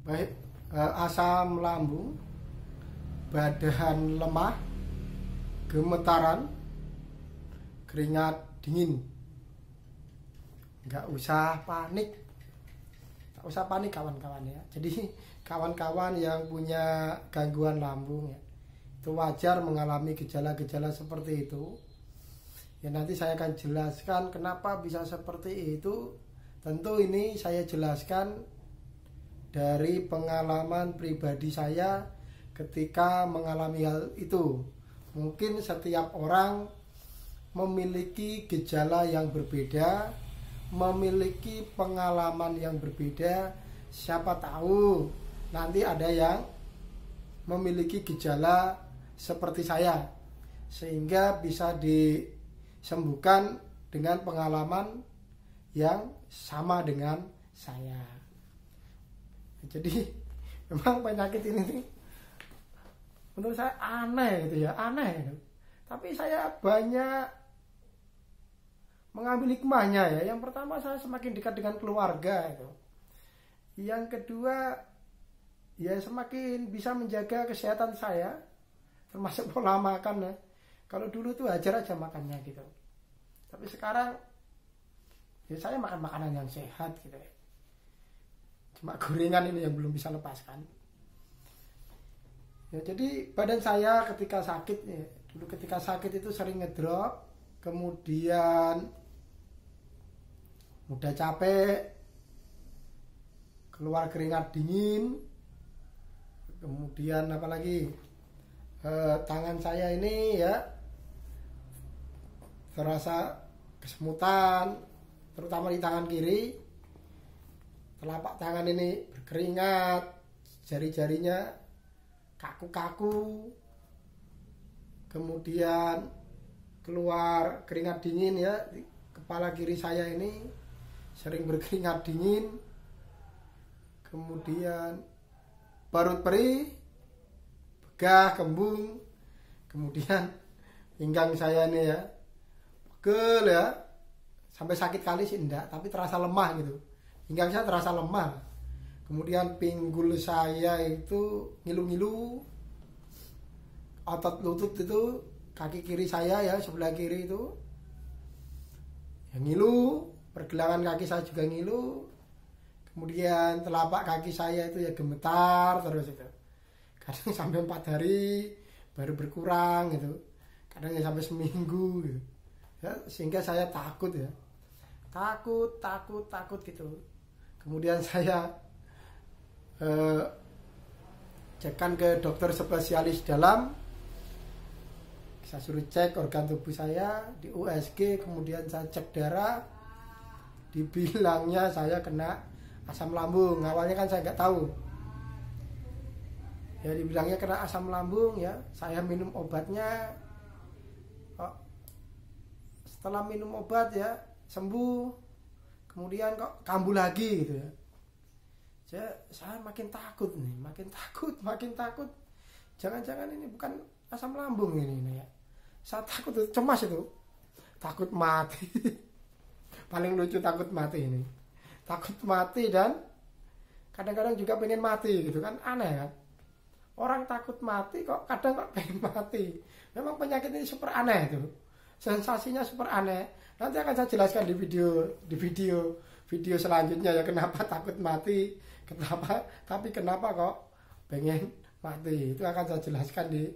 Baik, asam lambung, badan lemah, gemetaran, keringat dingin. Nggak usah panik, kawan-kawan ya. Jadi kawan-kawan yang punya gangguan lambung ya, itu wajar mengalami gejala-gejala seperti itu. Ya nanti saya akan jelaskan kenapa bisa seperti itu. Tentu ini saya jelaskan dari pengalaman pribadi saya ketika mengalami hal itu. Mungkin setiap orang memiliki gejala yang berbeda, memiliki pengalaman yang berbeda. Siapa tahu nanti ada yang memiliki gejala seperti saya, sehingga bisa disembuhkan dengan pengalaman yang sama dengan saya. Jadi memang penyakit ini menurut saya aneh gitu ya, aneh. Tapi saya banyak mengambil hikmahnya ya. Yang pertama, saya semakin dekat dengan keluarga itu. Yang kedua, ya semakin bisa menjaga kesehatan saya, termasuk pola makan ya. Kalau dulu tuh hajar aja makannya gitu. Tapi sekarang ya saya makan makanan yang sehat gitu ya. Cuma gorengan ini yang belum bisa lepaskan. Ya, jadi badan saya ketika sakit ya, dulu ketika sakit itu sering ngedrop, kemudian mudah capek, keluar keringat dingin, kemudian apalagi tangan saya ini ya terasa kesemutan, terutama di tangan kiri. Telapak tangan ini berkeringat, jari-jarinya kaku-kaku, kemudian keluar keringat dingin ya. Di kepala kiri saya ini sering berkeringat dingin, kemudian parut perih, begah, kembung, kemudian pinggang saya ini ya pegel ya, sampai sakit kali sih enggak, tapi terasa lemah gitu. Pinggang saya terasa lemah. Kemudian pinggul saya itu ngilu-ngilu. Otot lutut itu, kaki kiri saya ya, sebelah kiri itu ya ngilu. Pergelangan kaki saya juga ngilu. Kemudian telapak kaki saya itu ya gemetar terus itu. Kadang sampai 4 hari baru berkurang gitu. Kadang ya sampai seminggu gitu. Ya, sehingga saya takut ya. Takut gitu. Kemudian saya cekkan ke dokter spesialis dalam. Saya suruh cek organ tubuh saya di USG, kemudian saya cek darah. Dibilangnya saya kena asam lambung. Awalnya kan saya nggak tahu. Ya dibilangnya kena asam lambung ya. Saya minum obatnya. Setelah minum obat ya sembuh. Kemudian kok kambuh lagi gitu ya. Saya makin takut nih, makin takut. Jangan-jangan ini bukan asam lambung ini ya. Saya takut, cemas itu. Takut mati. Paling lucu takut mati ini. Takut mati dan kadang-kadang juga pengen mati gitu kan, aneh kan. Orang takut mati kok kadang kok pengen mati. Memang penyakit ini super aneh itu. Sensasinya super aneh. Nanti akan saya jelaskan di video selanjutnya ya, kenapa takut mati, kenapa kok pengen mati. Itu akan saya jelaskan di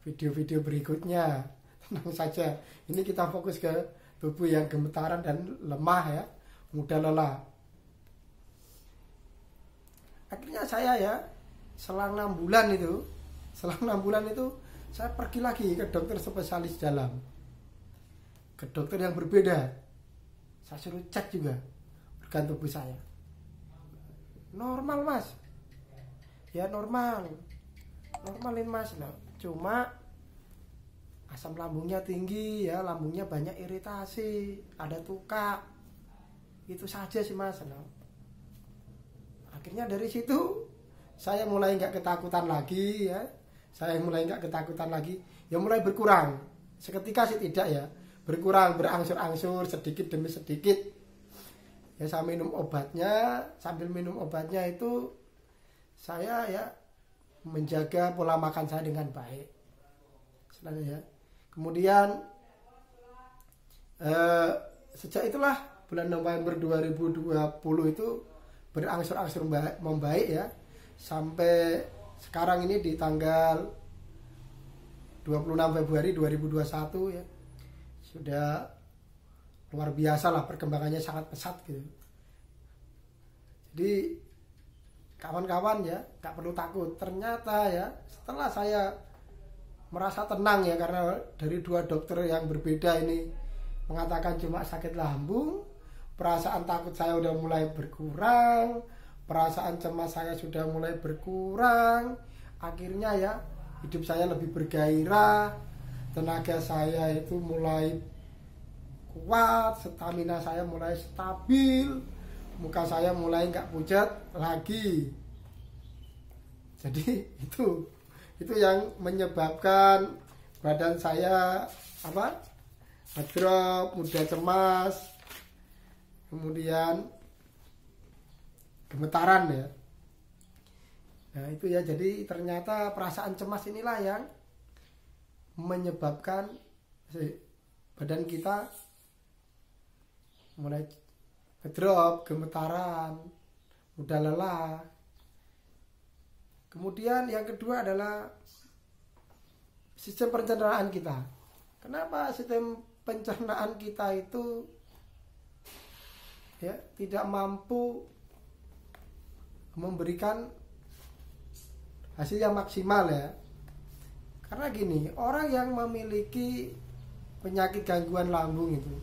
video-video berikutnya. Tenang saja. Ini kita fokus ke tubuh yang gemetaran dan lemah ya, mudah lelah. Akhirnya saya ya selang 6 bulan itu saya pergi lagi ke dokter spesialis dalam. Ke dokter yang berbeda. Saya suruh cek juga organ tubuh saya. Normal mas. Ya normalin mas. Nah, cuma asam lambungnya tinggi ya, lambungnya banyak iritasi, ada tukak. Itu saja sih mas. Nah, akhirnya dari situ saya mulai nggak ketakutan lagi ya. Ya mulai berkurang. Seketika sih tidak ya. Berkurang, berangsur-angsur, sedikit demi sedikit. Ya saya minum obatnya, sambil minum obatnya itu saya ya menjaga pola makan saya dengan baik. Selanjutnya, kemudian sejak itulah bulan November 2020 itu berangsur-angsur membaik ya, sampai sekarang ini di tanggal 26 Februari 2021 ya, sudah luar biasa lah, perkembangannya sangat pesat gitu. Jadi kawan-kawan ya gak perlu takut. Ternyata ya setelah saya merasa tenang ya, karena dari 2 dokter yang berbeda ini mengatakan cuma sakit lambung, perasaan takut saya udah mulai berkurang, perasaan cemas saya sudah mulai berkurang. Akhirnya ya hidup saya lebih bergairah, tenaga saya itu mulai kuat, stamina saya mulai stabil, muka saya mulai nggak pucat lagi. Jadi itu yang menyebabkan badan saya ngedrop, mudah cemas, kemudian gemetaran ya. Nah itu ya, jadi ternyata perasaan cemas inilah yang menyebabkan badan kita mulai ngedrop, gemetaran, mudah lelah. Kemudian yang kedua adalah sistem pencernaan kita. Kenapa sistem pencernaan kita itu ya tidak mampu memberikan hasil yang maksimal ya? Karena gini, orang yang memiliki penyakit gangguan lambung itu,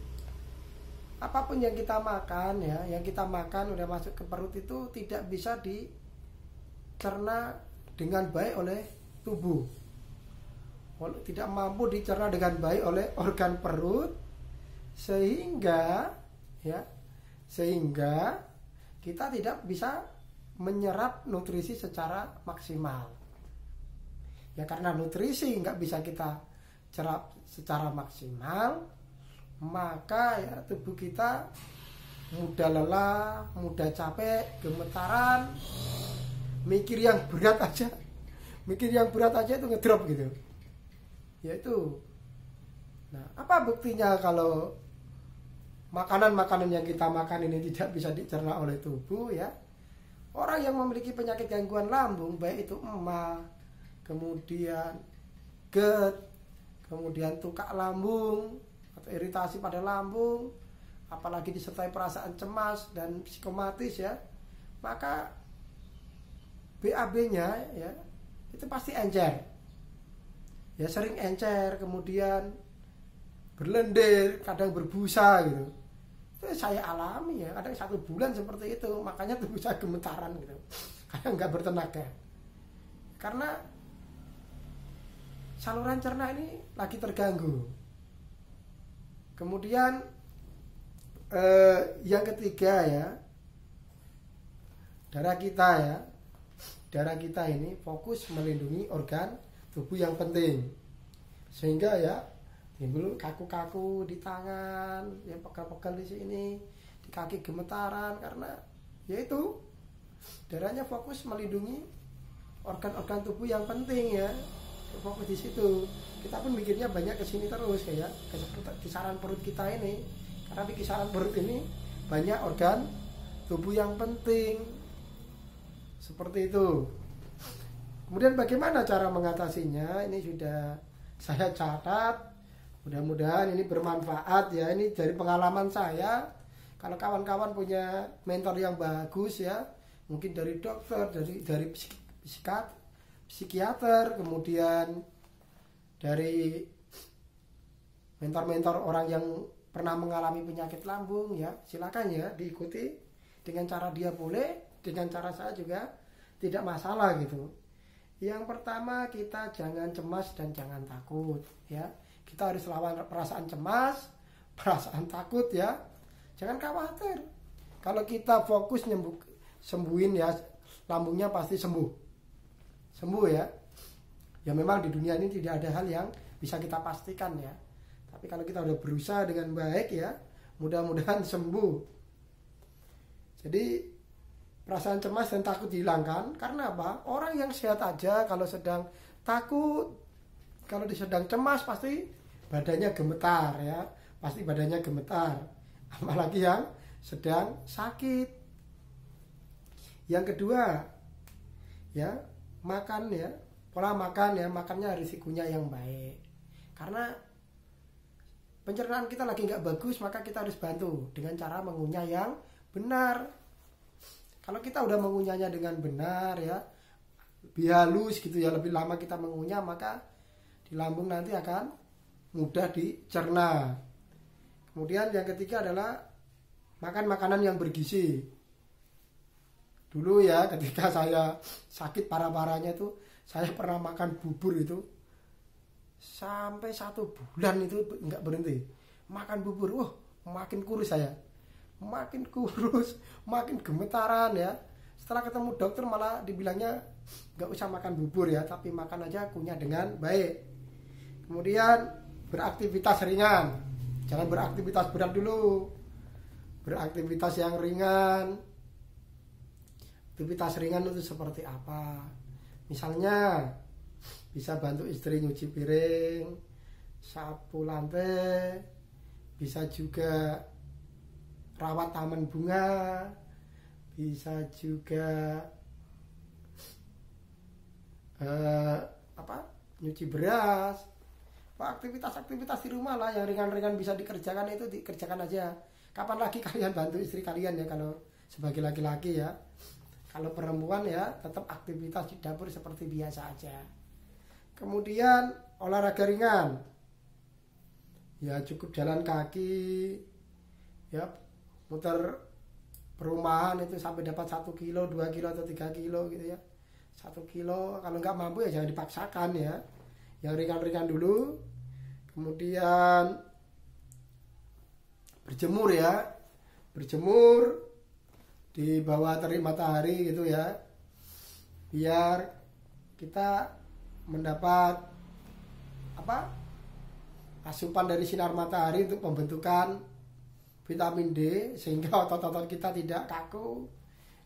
apapun yang kita makan ya, yang kita makan udah masuk ke perut itu tidak bisa dicerna dengan baik oleh tubuh, tidak mampu dicerna dengan baik oleh organ perut, sehingga kita tidak bisa menyerap nutrisi secara maksimal. Ya karena nutrisi nggak bisa kita serap secara maksimal, maka ya tubuh kita mudah lelah, mudah capek, gemetaran, mikir yang berat aja itu ngedrop gitu. Yaitu, nah apa buktinya kalau makanan-makanan yang kita makan ini tidak bisa dicerna oleh tubuh ya? Orang yang memiliki penyakit gangguan lambung, baik itu emah, kemudian GERD, kemudian tukak lambung atau iritasi pada lambung, apalagi disertai perasaan cemas dan psikomatis ya, maka BAB-nya ya itu pasti encer. Ya sering encer, kemudian berlendir, kadang berbusa gitu. Itu saya alami ya, kadang 1 bulan seperti itu, makanya tubuh saya gemetaran gitu, kadang nggak bertenaga, karena saluran cerna ini lagi terganggu. Kemudian yang ketiga ya, darah kita ini fokus melindungi organ tubuh yang penting, sehingga ya timbul kaku-kaku di tangan, ya pegal-pegal di sini, di kaki gemetaran, karena yaitu darahnya fokus melindungi organ-organ tubuh yang penting ya, fokus di situ. Kita pun mikirnya banyak ke sini terus ya, ke kisaran perut kita ini, karena di kisaran perut ini banyak organ tubuh yang penting, seperti itu. Kemudian bagaimana cara mengatasinya? Ini sudah saya catat. Mudah-mudahan ini bermanfaat ya. Ini dari pengalaman saya. Kalau kawan-kawan punya mentor yang bagus ya, mungkin dari dokter, dari psikiater, kemudian dari mentor-mentor orang yang pernah mengalami penyakit lambung ya, silakan ya diikuti. Dengan cara dia boleh, dengan cara saya juga tidak masalah gitu. Yang pertama, kita jangan cemas dan jangan takut ya. Kita harus lawan perasaan cemas, perasaan takut ya. Jangan khawatir. Kalau kita fokus sembuhin ya, lambungnya pasti sembuh ya. Ya memang di dunia ini tidak ada hal yang bisa kita pastikan ya. Tapi kalau kita udah berusaha dengan baik ya, mudah-mudahan sembuh. Jadi perasaan cemas dan takut dihilangkan. Karena apa? Orang yang sehat aja kalau sedang takut, kalau sedang cemas pasti badannya gemetar ya, pasti badannya gemetar. Apalagi yang sedang sakit. Yang kedua, ya makan ya, pola makan ya, makannya risikonya yang baik. Karena pencernaan kita lagi nggak bagus, maka kita harus bantu dengan cara mengunyah yang benar. Kalau kita udah mengunyahnya dengan benar ya, lebih halus gitu ya, lebih lama kita mengunyah, maka di lambung nanti akan mudah dicerna. Kemudian yang ketiga adalah makan makanan yang bergizi. Dulu ya ketika saya sakit parah-parahnya itu, saya pernah makan bubur itu sampai 1 bulan itu nggak berhenti. Makan bubur, wah makin kurus saya. Makin kurus, makin gemetaran ya. Setelah ketemu dokter malah dibilangnya nggak usah makan bubur ya, tapi makan aja kunyah dengan baik. Kemudian beraktivitas ringan, jangan beraktivitas berat dulu. Beraktivitas yang ringan. Aktivitas ringan itu seperti apa? Misalnya bisa bantu istri nyuci piring, sapu lantai, bisa juga rawat taman bunga, bisa juga nyuci beras. Aktivitas-aktivitas di rumah lah yang ringan-ringan bisa dikerjakan, itu dikerjakan aja. Kapan lagi kalian bantu istri kalian ya kalau sebagai laki-laki ya. Kalau perempuan ya tetap aktivitas di dapur seperti biasa aja. Kemudian olahraga ringan. Ya cukup jalan kaki, ya muter perumahan itu sampai dapat 1 kilo, 2 kilo atau 3 kilo gitu ya. 1 kilo, kalau nggak mampu ya jangan dipaksakan ya. Yang ringan-ringan dulu. Kemudian berjemur ya. Berjemur di bawah terik matahari gitu ya. Biar kita mendapat asupan dari sinar matahari untuk pembentukan vitamin D sehingga otot-otot kita tidak kaku.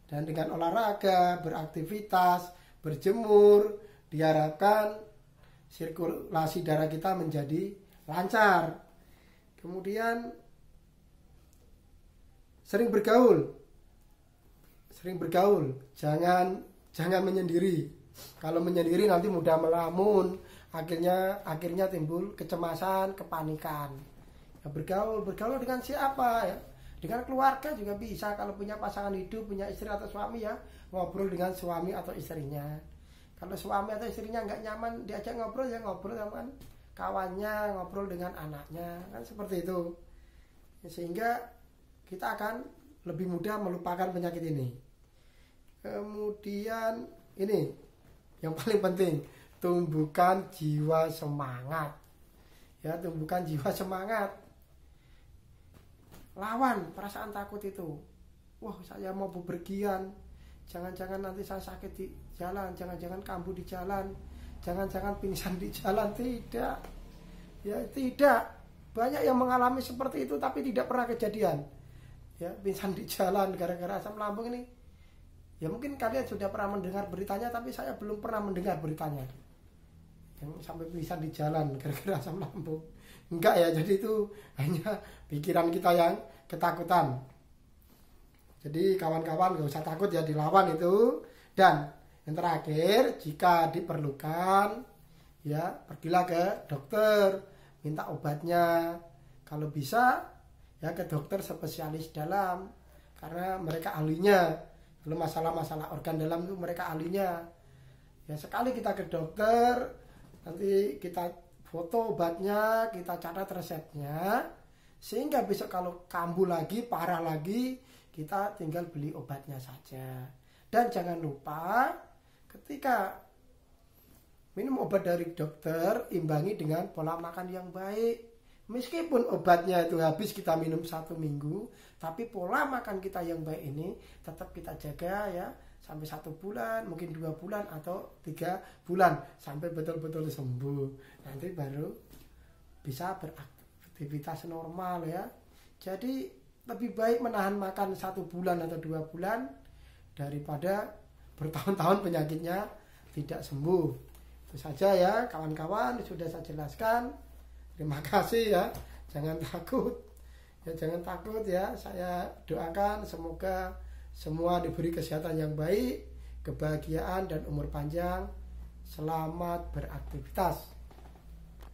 Dan dengan olahraga, beraktivitas, berjemur, diharapkan sirkulasi darah kita menjadi lancar. Kemudian sering bergaul, jangan menyendiri. Kalau menyendiri nanti mudah melamun, akhirnya timbul kecemasan, kepanikan. Ya, bergaul dengan siapa ya? Dengan keluarga juga bisa. Kalau punya pasangan hidup, punya istri atau suami ya, ngobrol dengan suami atau istrinya. Kalau suami atau istrinya nggak nyaman diajak ngobrol, ya ngobrol dengan kawannya, ngobrol dengan anaknya, kan seperti itu. Sehingga kita akan lebih mudah melupakan penyakit ini. Kemudian ini yang paling penting, tumbuhkan jiwa semangat. Ya, tumbuhkan jiwa semangat. Lawan perasaan takut itu. Wah, saya mau bepergian. Jangan-jangan nanti saya sakit di jalan, jangan-jangan kambuh di jalan, jangan-jangan pingsan di jalan. Tidak. Ya, tidak. Banyak yang mengalami seperti itu tapi tidak pernah kejadian. Ya, pingsan di jalan gara-gara asam lambung ini. Ya mungkin kalian sudah pernah mendengar beritanya, tapi saya belum pernah mendengar beritanya yang sampai pingsan di jalan gara-gara asam lambung. Enggak ya, jadi itu hanya pikiran kita yang ketakutan. Jadi kawan-kawan gak usah takut ya, dilawan itu. Dan yang terakhir, jika diperlukan ya pergilah ke dokter, minta obatnya. Kalau bisa ya ke dokter spesialis dalam, karena mereka ahlinya. Kalau masalah-masalah organ dalam itu mereka ahlinya. Ya sekali kita ke dokter, nanti kita foto obatnya, kita catat resepnya, sehingga besok kalau kambuh lagi, parah lagi, kita tinggal beli obatnya saja. Dan jangan lupa ketika minum obat dari dokter, imbangi dengan pola makan yang baik. Meskipun obatnya itu habis kita minum 1 minggu, tapi pola makan kita yang baik ini tetap kita jaga ya, sampai 1 bulan, mungkin 2 bulan atau 3 bulan sampai betul-betul sembuh. Nanti baru bisa beraktivitas normal ya. Jadi lebih baik menahan makan 1 bulan atau 2 bulan daripada bertahun-tahun penyakitnya tidak sembuh. Itu saja ya kawan-kawan, sudah saya jelaskan. Terima kasih ya. Jangan takut. Ya jangan takut ya. Saya doakan semoga semua diberi kesehatan yang baik, kebahagiaan dan umur panjang. Selamat beraktivitas.